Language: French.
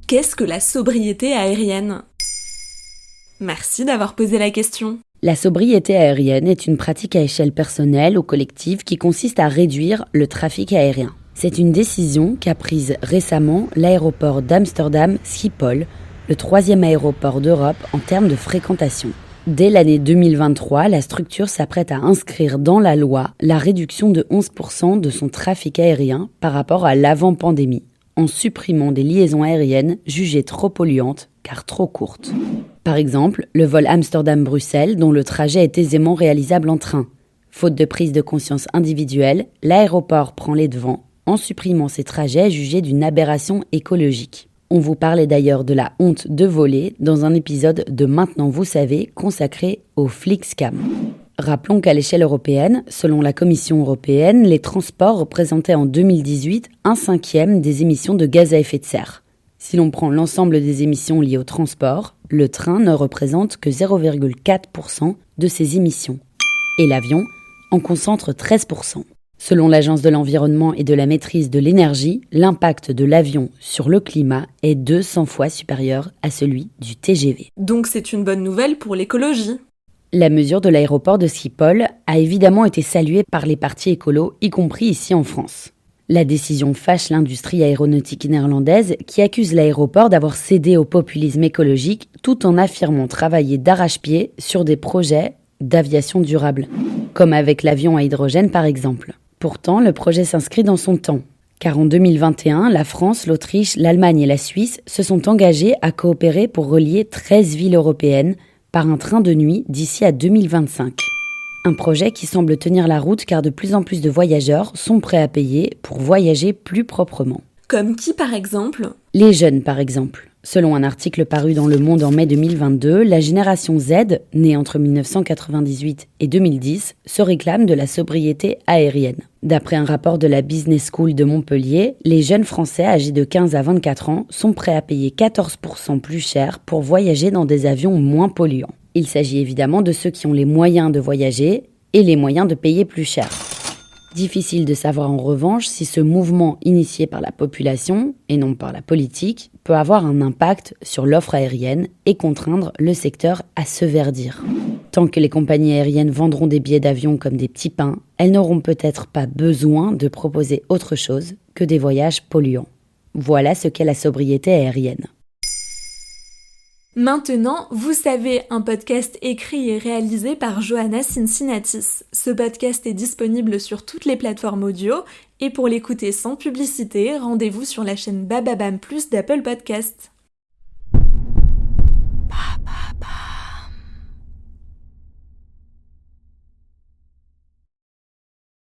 Qu'est-ce que la sobriété aérienne ? Merci d'avoir posé la question. La sobriété aérienne est une pratique à échelle personnelle ou collective qui consiste à réduire le trafic aérien. C'est une décision qu'a prise récemment l'aéroport d'Amsterdam Schiphol, le 3e aéroport d'Europe en termes de fréquentation. Dès l'année 2023, la structure s'apprête à inscrire dans la loi la réduction de 11% de son trafic aérien par rapport à l'avant-pandémie, en supprimant des liaisons aériennes jugées trop polluantes car trop courtes. Par exemple, le vol Amsterdam-Bruxelles dont le trajet est aisément réalisable en train. Faute de prise de conscience individuelle, l'aéroport prend les devants en supprimant ces trajets jugés d'une aberration écologique. On vous parlait d'ailleurs de la honte de voler dans un épisode de Maintenant vous savez consacré au Flixcam. Rappelons qu'à l'échelle européenne, selon la Commission européenne, les transports représentaient en 2018 1/5 des émissions de gaz à effet de serre. Si l'on prend l'ensemble des émissions liées au transport, le train ne représente que 0,4% de ces émissions. Et l'avion en concentre 13%. Selon l'Agence de l'environnement et de la maîtrise de l'énergie, l'impact de l'avion sur le climat est 200 fois supérieur à celui du TGV. Donc c'est une bonne nouvelle pour l'écologie. La mesure de l'aéroport de Schiphol a évidemment été saluée par les partis écolos, y compris ici en France. La décision fâche l'industrie aéronautique néerlandaise qui accuse l'aéroport d'avoir cédé au populisme écologique tout en affirmant travailler d'arrache-pied sur des projets d'aviation durable, comme avec l'avion à hydrogène par exemple. Pourtant, le projet s'inscrit dans son temps, car en 2021, la France, l'Autriche, l'Allemagne et la Suisse se sont engagés à coopérer pour relier 13 villes européennes par un train de nuit d'ici à 2025. Un projet qui semble tenir la route car de plus en plus de voyageurs sont prêts à payer pour voyager plus proprement. Comme qui par exemple ? Les jeunes par exemple. Selon un article paru dans Le Monde en mai 2022, la génération Z, née entre 1998 et 2010, se réclame de la sobriété aérienne. D'après un rapport de la Business School de Montpellier, les jeunes Français âgés de 15 à 24 ans sont prêts à payer 14% plus cher pour voyager dans des avions moins polluants. Il s'agit évidemment de ceux qui ont les moyens de voyager et les moyens de payer plus cher. Difficile de savoir en revanche si ce mouvement initié par la population, et non par la politique, peut avoir un impact sur l'offre aérienne et contraindre le secteur à se verdir. Tant que les compagnies aériennes vendront des billets d'avion comme des petits pains, elles n'auront peut-être pas besoin de proposer autre chose que des voyages polluants. Voilà ce qu'est la sobriété aérienne. Maintenant, vous savez, un podcast écrit et réalisé par Johanna Cincinnatis. Ce podcast est disponible sur toutes les plateformes audio et pour l'écouter sans publicité, rendez-vous sur la chaîne Bababam Plus d'Apple Podcasts.